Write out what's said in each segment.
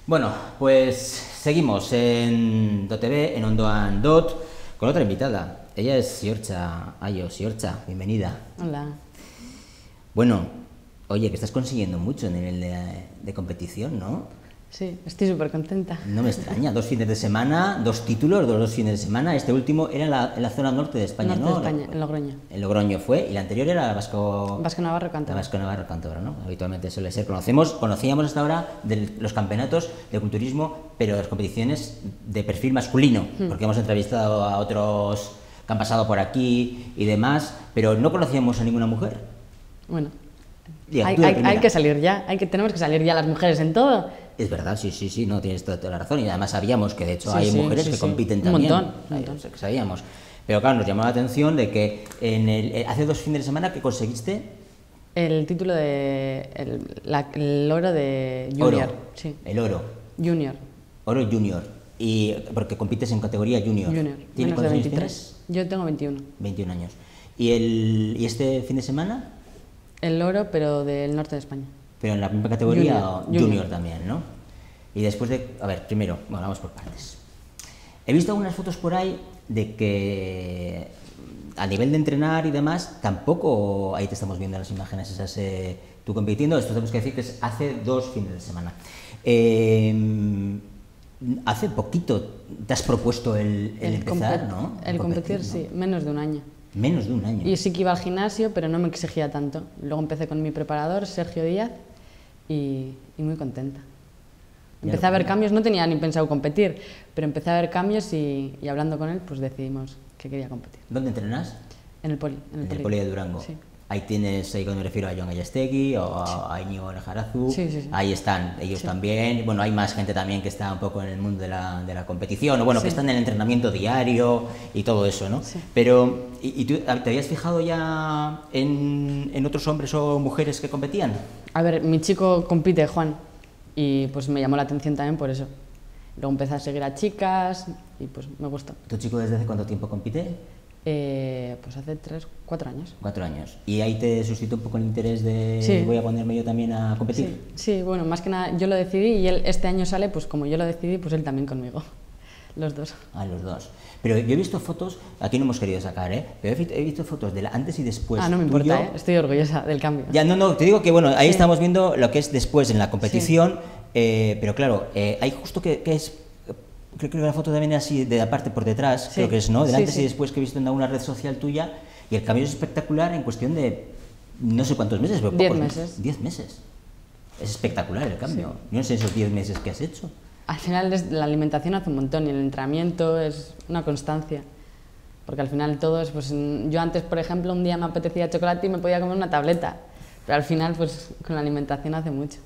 Bueno, pues seguimos en DOTV, en Ondoan Dot, con otra invitada. Ella es Siorcha Ayo. Siorcha, bienvenida. Hola. Bueno, oye, que estás consiguiendo mucho en el de competición, ¿no? Sí, estoy súper contenta. No me extraña, 2 fines de semana, 2 títulos, 2 fines de semana. Este último era en la zona norte de España, Norte ¿no? de España, en Logroño. En Logroño fue, y la anterior era Vasco Navarro Cántabro. Vasco Navarro Cántabro, ¿no? Habitualmente suele ser. Conocíamos hasta ahora de los campeonatos de culturismo, pero las competiciones de perfil masculino, porque hemos entrevistado a otros que han pasado por aquí y demás, pero no conocíamos a ninguna mujer. Bueno, Diga, hay que salir ya, tenemos que salir ya las mujeres en todo. Es verdad, sí, no, tienes toda la razón. Y además sabíamos que de hecho hay mujeres que compiten también. Un montón. Sabíamos. Pero claro, nos llamó la atención de que hace 2 fines de semana que conseguiste el título de el oro de Junior. Oro. Sí. El oro. Junior. Oro Junior. Y porque compites en categoría Junior. Junior. ¿Tienes Menos de cuántos 23. años Yo tengo 21. 21 años. ¿Y este fin de semana? El oro, pero del norte de España. Pero en la misma categoría Junior también, ¿no? Y después de... A ver, primero, bueno, vamos por partes. He visto algunas fotos por ahí de que a nivel de entrenar y demás, tampoco ahí te estamos viendo en las imágenes esas tú compitiendo. Esto tenemos que decir que es hace 2 fines de semana. Hace poquito te has propuesto el empezar, ¿no? El competir, sí, menos de un año. Menos de un año. Y sí que iba al gimnasio, pero no me exigía tanto. Luego empecé con mi preparador, Sergio Díaz, y muy contenta. Empecé a ver cambios, no tenía ni pensado competir, pero empecé a ver cambios y hablando con él, pues decidimos que quería competir. ¿Dónde entrenas? En el Poli. En el Poli de Durango. Sí. Ahí tienes, ahí cuando me refiero a Jon Gallastegui o a Íñigo Nejarazu, sí. Ahí están ellos también. Bueno, hay más gente también que está un poco en el mundo de la competición, o bueno, que están en el entrenamiento diario y todo eso, ¿no? Sí. Pero, ¿y tú te habías fijado ya en otros hombres o mujeres que competían? A ver, mi chico compite, Juan, y pues me llamó la atención también por eso. Luego empecé a seguir a chicas y pues me gustó. ¿Tu chico desde hace cuánto tiempo compite? Pues hace 3, 4 años. 4 años. ¿Y ahí te suscitó un poco el interés de voy a ponerme yo también a competir? Sí, bueno, más que nada yo lo decidí y él este año sale, pues como yo lo decidí, pues él también conmigo. Los dos. Ah, los dos. Pero yo he visto fotos, aquí no hemos querido sacar, pero he visto fotos del antes y después. Ah, no me importa, estoy orgullosa del cambio. Ya, no, te digo que bueno, ahí estamos viendo lo que es después en la competición, pero claro, hay justo que es... Creo que la foto también es así, de la parte por detrás, creo que es, ¿no? Del antes y después que he visto en alguna red social tuya, y el cambio es espectacular en cuestión de no sé cuántos meses, pero 10 meses. 10 meses. Es espectacular el cambio. Yo no sé esos 10 meses que has hecho. Al final la alimentación hace un montón y el entrenamiento es una constancia. Porque al final todo es, pues yo antes, por ejemplo, un día me apetecía chocolate y me podía comer una tableta, pero al final, pues con la alimentación hace mucho.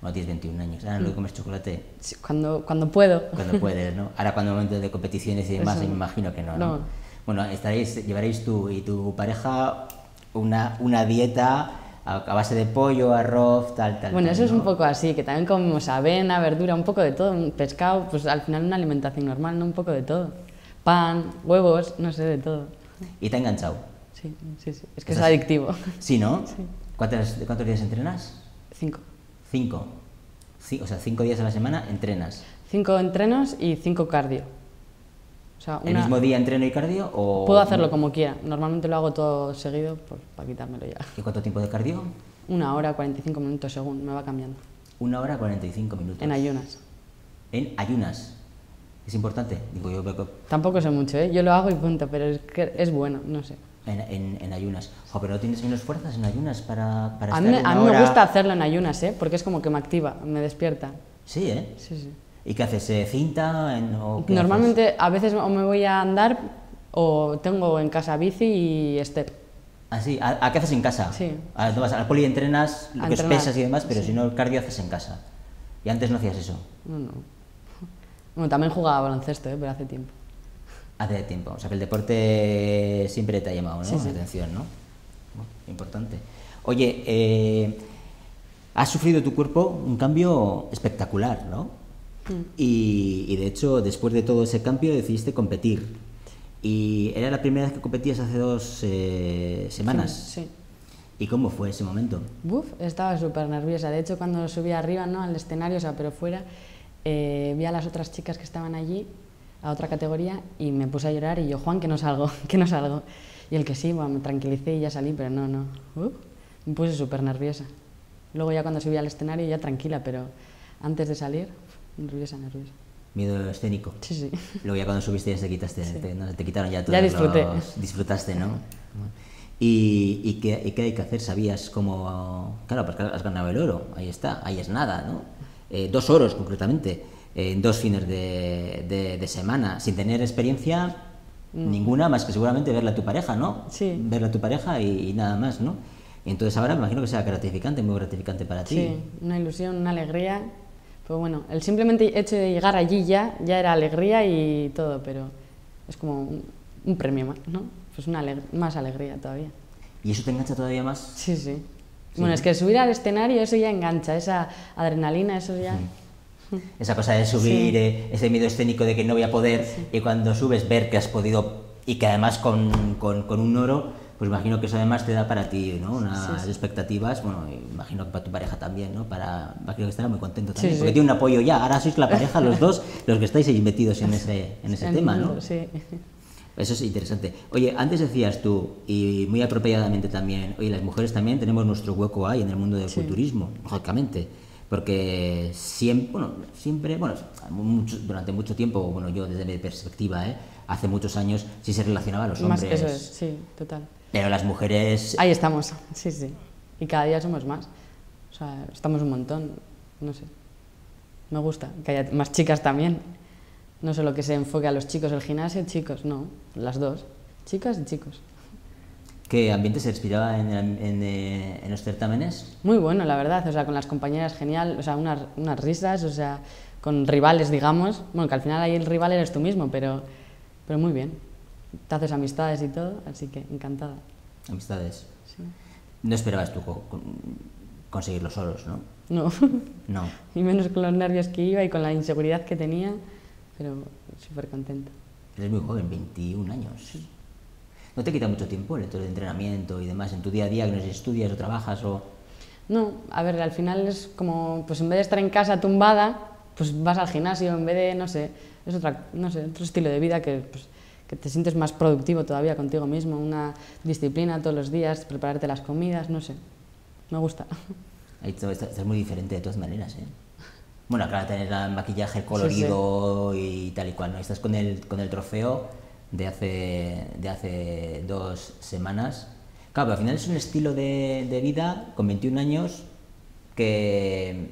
Bueno, tienes 21 años, ahora no comes chocolate. Sí, cuando puedo. Cuando puedes, ¿no? Ahora cuando momentos de competiciones y demás, me imagino que no. Bueno, llevaréis tú y tu pareja una dieta a base de pollo, arroz, tal. Bueno, eso es un poco así, que también comemos avena, verdura, un poco de todo, un pescado, pues al final una alimentación normal, ¿no? Un poco de todo. Pan, huevos, no sé, de todo. ¿Y te ha enganchado? Sí, es que es adictivo. Sí, ¿no? Sí. ¿Cuántos días entrenas? 5. 5. O sea, 5 días a la semana entrenas. 5 entrenos y 5 cardio. O sea, ¿El mismo día entreno y cardio? O... Puedo hacerlo como quiera. Normalmente lo hago todo seguido para quitármelo ya. ¿Y cuánto tiempo de cardio? 1 hora, 45 minutos según, me va cambiando. 1 hora, 45 minutos. En ayunas. ¿En ayunas? ¿Es importante? Digo, yo tampoco sé mucho, yo lo hago y punto, pero es que es bueno, no sé. En ayunas. ¿Pero no tienes menos fuerzas en ayunas para estar a mí me gusta hacerlo en ayunas, porque es como que me activa, me despierta. Sí, ¿eh? Sí. ¿Y qué haces? ¿Cinta? Normalmente a veces o me voy a andar o tengo en casa bici y step. ¿Ah, sí? ¿A qué haces en casa? Sí. Tú vas al poli, entrenas lo que es pesas y demás, pero si no el cardio haces en casa. ¿Y antes no hacías eso? No. Bueno, también jugaba baloncesto, pero hace tiempo. Hace tiempo. O sea que el deporte siempre te ha llamado, ¿no? Sí. La atención, ¿no? Importante. Oye, has sufrido tu cuerpo un cambio espectacular, ¿no? Y de hecho, después de todo ese cambio, decidiste competir. Y era la primera vez que competías hace 2 semanas. Sí. ¿Y cómo fue ese momento? Buf, estaba súper nerviosa. De hecho, cuando subí arriba, ¿no?, al escenario, o sea, pero fuera, vi a las otras chicas que estaban allí, a otra categoría, y me puse a llorar y yo, Juan, que no salgo, que no salgo. Y el que sí, bueno, me tranquilicé y ya salí, pero no. Me puse súper nerviosa. Luego ya cuando subí al escenario ya tranquila, pero antes de salir, nerviosa. Miedo escénico. Sí. Luego ya cuando subiste ya te quitaste, Sí. te quitaron ya todos Ya disfruté. Disfrutaste, ¿no? ¿Y qué hay que hacer? ¿Sabías cómo...? Claro, porque has ganado el oro, ahí está, ahí es nada, ¿no? 2 oros concretamente, en 2 fines de semana, sin tener experiencia ninguna, más que seguramente verla a tu pareja, ¿no? Sí. Verla a tu pareja y nada más, ¿no? Y entonces ahora me imagino que sea gratificante, muy gratificante para ti. Sí, una ilusión, una alegría. Pues bueno, el simplemente hecho de llegar allí ya era alegría y todo, pero es como un premio más, ¿no? Pues más alegría todavía. ¿Y eso te engancha todavía más? Sí. Bueno, es que subir al escenario, eso ya engancha, esa adrenalina, eso ya... Esa cosa de subir, ese miedo escénico de que no voy a poder, y cuando subes ver que has podido, y que además con un oro, pues imagino que eso además te da para ti, ¿no? Unas expectativas, bueno, imagino que para tu pareja también, ¿no? Imagino que estará muy contento también, porque tiene un apoyo ya, ahora sois la pareja, los dos, los que estáis ahí metidos en ese tema, ¿no? Sí. Eso es interesante. Oye, antes decías tú, y muy apropiadamente también, oye, las mujeres también tenemos nuestro hueco ahí en el mundo del culturismo, lógicamente, porque durante mucho tiempo, bueno, yo desde mi perspectiva, hace muchos años sí se relacionaba a los hombres. Eso es, sí, total. Pero las mujeres... Ahí estamos, sí. Y cada día somos más. O sea, estamos un montón, no sé. Me gusta que haya más chicas también. No solo que se enfoque a los chicos el gimnasio, chicos, no, las dos, chicas y chicos. ¿Qué ambiente se respiraba en los certámenes? Muy bueno, la verdad, o sea, con las compañeras genial, o sea, unas risas, o sea, con rivales, digamos. Bueno, que al final ahí el rival eres tú mismo, pero muy bien. Te haces amistades y todo, así que encantada. Amistades. Sí. No esperabas tú conseguirlo solos, ¿no? No. No. Y menos con los nervios que iba y con la inseguridad que tenía, pero súper contenta. Eres muy joven, 21 años. Sí. ¿No te quita mucho tiempo el hecho de entrenamiento y demás en tu día a día, que no sé si estudias o trabajas o...? No, a ver, al final es como, pues en vez de estar en casa tumbada, pues vas al gimnasio, en vez de, no sé, es otro estilo de vida que te sientes más productivo todavía contigo mismo, una disciplina todos los días, prepararte las comidas, no sé, me gusta. Ahí estás muy diferente de todas maneras, ¿eh? Bueno, claro, tener el maquillaje colorido y tal y cual, ¿no? Estás con el trofeo de hace 2 semanas. Claro, pero al final es un estilo de vida con 21 años que,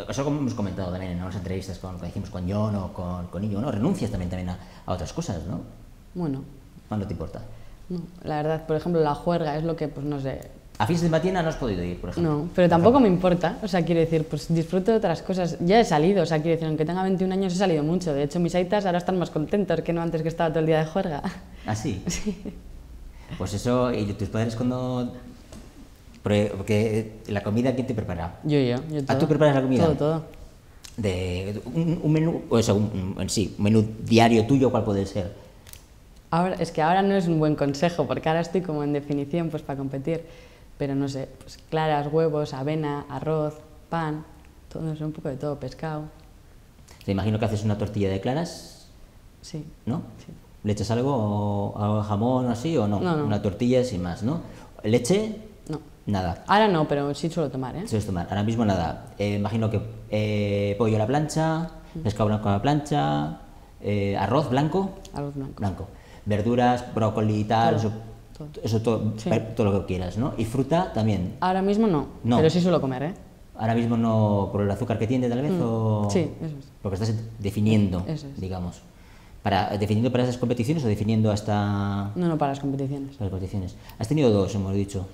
eso como hemos comentado también en otras entrevistas cuando dijimos con John o con Iñigo, ¿no? Renuncias también a otras cosas, ¿no? Bueno. ¿Cuándo te importa? No, la verdad, por ejemplo, la juerga es lo que, pues no sé... ¿A Fiestas de Matina no has podido ir, por ejemplo? No, pero tampoco me importa, o sea, quiero decir, pues disfruto de otras cosas. Ya he salido, o sea, quiero decir, aunque tenga 21 años he salido mucho. De hecho, mis aitas ahora están más contentos que no antes, que estaba todo el día de juerga. ¿Ah, sí? Sí. Pues eso, ¿y tus padres cuando...? Porque la comida, ¿quién te prepara? Yo todo. ¿Ah, tú preparas la comida? Todo. De un menú, o sea, un menú diario tuyo, ¿cuál puede ser? Ahora no es un buen consejo, porque ahora estoy como en definición, pues para competir. Pero no sé, pues claras, huevos, avena, arroz, pan, todo eso, un poco de todo, pescado. Te imagino que haces una tortilla de claras, Sí. ¿no? Sí. ¿Le echas algo jamón o así o no? No. Una tortilla sin más, ¿no? ¿Leche? No. Nada. Ahora no, pero sí suelo tomar, ¿eh? Sueles tomar. Ahora mismo nada. Imagino que pollo a la plancha, pescado blanco a la plancha, arroz blanco. Arroz blanco. Blanco. Verduras, brócoli y tal, eso todo, Sí. todo lo que quieras, ¿no? Y fruta también. Ahora mismo no, pero sí suelo comer, ¿eh? Ahora mismo no, por el azúcar que tiene tal vez, o... Sí, eso es. Porque estás definiendo, Eso es. digamos. ¿Definiendo para esas competiciones o definiendo hasta...? No, para las competiciones. Para las competiciones. Has tenido 2, hemos dicho.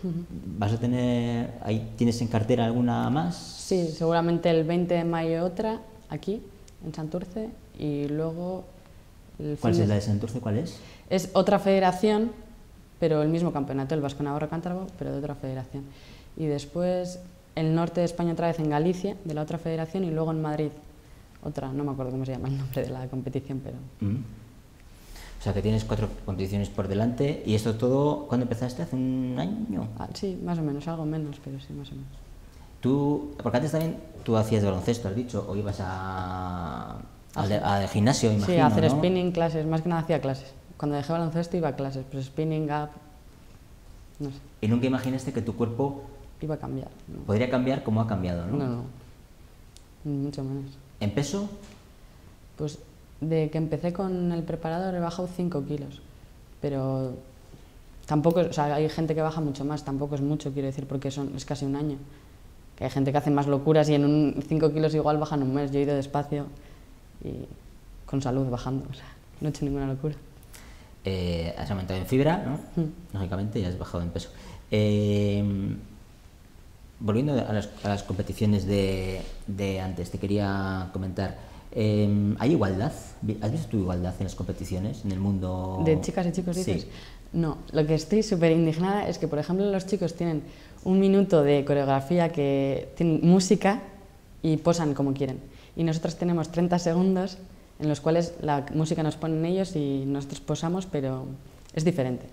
¿Vas a tener... ¿Tienes en cartera alguna más? Sí, seguramente el 20 de mayo otra, aquí, en Santurce, y luego... ¿Cuál es la de Santurce? ¿Cuál es? Es otra federación, pero el mismo campeonato, el Vasco Navarro Cántabro, pero de otra federación. Y después el norte de España otra vez en Galicia, de la otra federación, y luego en Madrid, otra, no me acuerdo cómo se llama el nombre de la competición, pero... O sea que tienes 4 competiciones por delante. ¿Y esto todo cuándo empezaste? ¿Hace un año? Sí, más o menos, algo menos, pero sí, más o menos. Tú, porque antes también tú hacías baloncesto, has dicho, o ibas al gimnasio, imagino, sí, a hacer ¿no? spinning, clases, más que nada hacía clases. Cuando dejé baloncesto iba a clases, pero spinning, gap, no sé. ¿Y nunca imaginaste que tu cuerpo Iba a cambiar. No, podría cambiar como ha cambiado, no? no, mucho menos. ¿En peso? Pues de que empecé con el preparador he bajado 5 kilos, pero tampoco, o sea, hay gente que baja mucho más, tampoco es mucho, quiero decir, porque es casi un año. Que hay gente que hace más locuras y en 5 kilos igual bajan un mes. Yo he ido despacio y con salud bajando, o sea, no he hecho ninguna locura. Has aumentado en fibra, ¿no? Lógicamente, y has bajado en peso. Volviendo a las competiciones de antes, te quería comentar. ¿Hay igualdad? ¿Has visto tu igualdad en las competiciones, en el mundo? ¿De chicas y chicos dices? Sí. No, lo que estoy súper indignada es que, por ejemplo, los chicos tienen un minuto de coreografía que tienen música y posan como quieren. Y nosotros tenemos 30 segundos en los cuales la música nos ponen ellos y nosotros posamos, pero es diferente.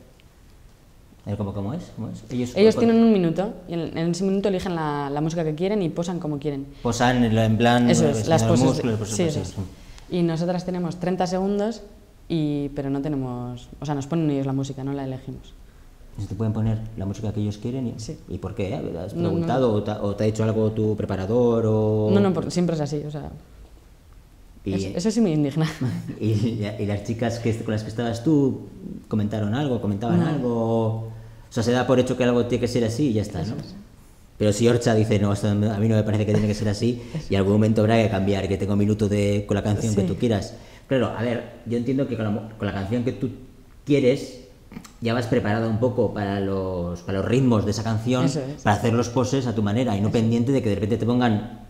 ¿Cómo es? Ellos tienen un minuto y en ese minuto eligen la música que quieren y posan como quieren. Posan en plan... Eso es, las poses. Músculos, Sí, eso es. Y nosotras tenemos 30 segundos, pero no tenemos... O sea, nos ponen ellos la música, no la elegimos. ¿Se te pueden poner la música que ellos quieren? Sí. ¿Y por qué? ¿Has preguntado o te ha dicho algo tu preparador? O... No, siempre es así, o sea... Eso sí me indigna. ¿Y las chicas con las que estabas tú comentaban algo? O sea, se da por hecho que algo tiene que ser así y ya está, ¿no? Pero si Orcha dice, no, esto a mí no me parece que tiene que ser así, y algún momento habrá que cambiar, que tengo un minuto con la canción que tú quieras. Claro, a ver, yo entiendo que con la canción que tú quieres, ya vas preparado un poco para los ritmos de esa canción, para hacer los poses a tu manera, y no pendiente de que de repente te pongan...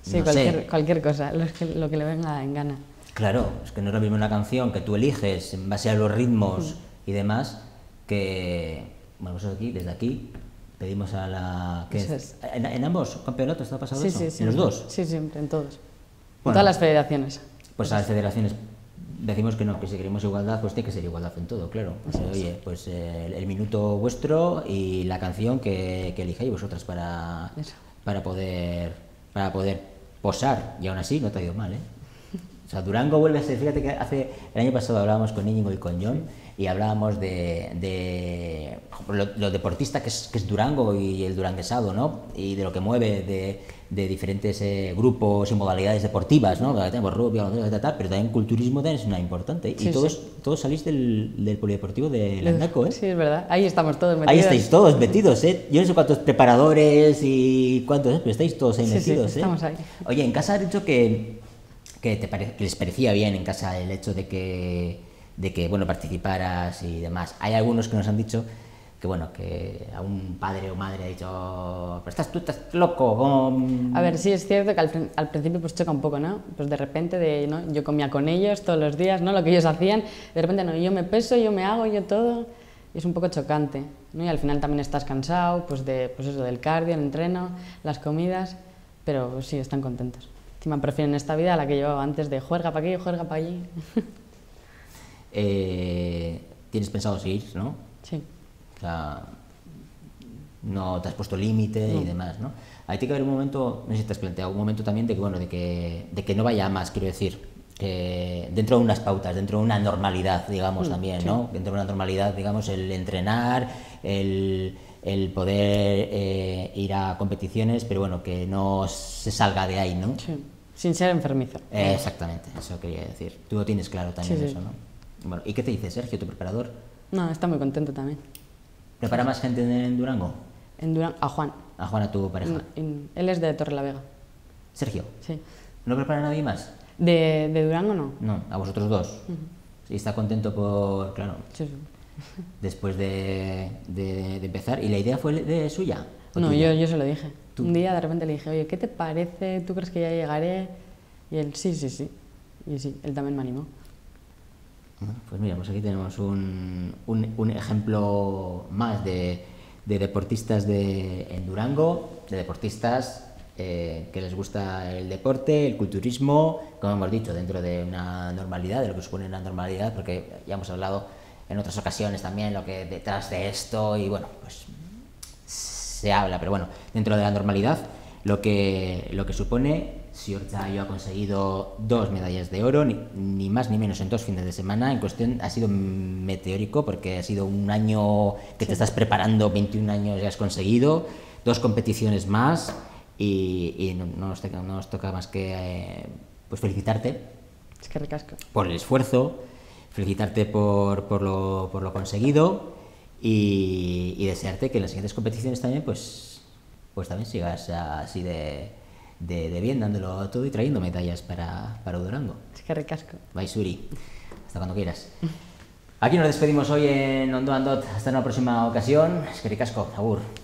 Sí, no cualquier cosa, lo que le venga en gana. Claro, es que no es lo mismo una canción que tú eliges en base a los ritmos y demás, que, bueno, pues desde aquí pedimos a la... ¿En ambos campeonatos te ha pasado eso? Sí, ¿En los dos? Sí, siempre, en todos. Bueno, en todas las federaciones. Pues a las federaciones decimos que no, que si queremos igualdad, pues tiene que ser igualdad en todo, claro. Oye, pues el minuto vuestro y la canción que elijáis vosotras para poder posar, y aún así no te ha ido mal, ¿eh? O sea, Durango vuelve a ser, fíjate que el año pasado hablábamos con Íñigo y con John y hablábamos de lo deportista que es Durango y el duranguesado, ¿no? Y de lo que mueve de diferentes grupos y modalidades deportivas, ¿no? Tenemos rugby, pero también culturismo también es una importante. Sí, y todos salís del polideportivo de Landaco, ¿eh? Sí, es verdad. Ahí estamos todos metidos. Ahí estáis todos metidos, ¿eh? Yo no sé cuántos preparadores y cuántos, pero estáis todos ahí metidos, sí, estamos ahí. Oye, en casa has dicho que les parecía bien en casa el hecho de que bueno, participaras y demás. Hay algunos que nos han dicho que bueno, que a un padre o madre ha dicho, pero tú estás loco, ¿cómo? A ver, sí es cierto que al principio pues choca un poco, ¿no? Pues de repente ¿no? Yo comía con ellos todos los días, ¿no? Lo que ellos hacían, de repente no, yo me peso, yo me hago, yo todo, y es un poco chocante, ¿no? Y al final también estás cansado, pues eso, del cardio, el entreno, las comidas, pero sí, están contentos. Encima prefieren esta vida a la que llevaba antes de juerga para aquí, juerga para allí. Tienes pensado seguir, ¿no? Sí. O sea, no te has puesto límite y demás, ¿no? Hay que haber un momento, no sé si te has planteado, un momento también de que no vaya más, quiero decir, dentro de unas pautas, dentro de una normalidad, digamos, también, sí. ¿No? Dentro de una normalidad, digamos, el entrenar, el poder ir a competiciones, pero bueno, que no se salga de ahí, ¿no? Sí. Sin ser enfermizo. Exactamente, eso quería decir. Tú lo tienes claro también, sí, eso, ¿no? Bueno, ¿y qué te dice Sergio, tu preparador? No, está muy contento también. ¿Prepara más gente en Durango? En Durango, a Juan. A Juan, a tu pareja. Él es de Torrelavega. ¿Sergio? Sí. ¿No prepara nadie más? ¿De Durango no? No, a vosotros dos. ¿Y está contento por, claro, sí. Después de empezar? ¿Y la idea fue de suya? No, yo se lo dije. ¿Tú? Un día de repente le dije, oye, ¿qué te parece? ¿Tú crees que ya llegaré? Y él, sí. Y sí, él también me animó. Pues mira, pues aquí tenemos un ejemplo más de deportistas en Durango, de deportistas que les gusta el deporte, el culturismo, como hemos dicho, dentro de una normalidad, de lo que supone una normalidad, porque ya hemos hablado en otras ocasiones también lo que detrás de esto, y bueno, pues se habla, pero bueno, dentro de la normalidad, lo que supone. Siorcha ha conseguido 2 medallas de oro, ni más ni menos en 2 fines de semana. En cuestión ha sido meteórico porque ha sido un año que te estás preparando, 21 años ya has conseguido, 2 competiciones más y no nos toca más que pues felicitarte. Es que ricasco. Por el esfuerzo, felicitarte por lo conseguido y desearte que en las siguientes competiciones también pues también sigas así de bien, dándolo todo y trayendo medallas para Durango. Es que ricasco. Bye, Suri. Hasta cuando quieras. Aquí nos despedimos hoy en Ondo Andot. Hasta una próxima ocasión. Es que ricasco. Agur.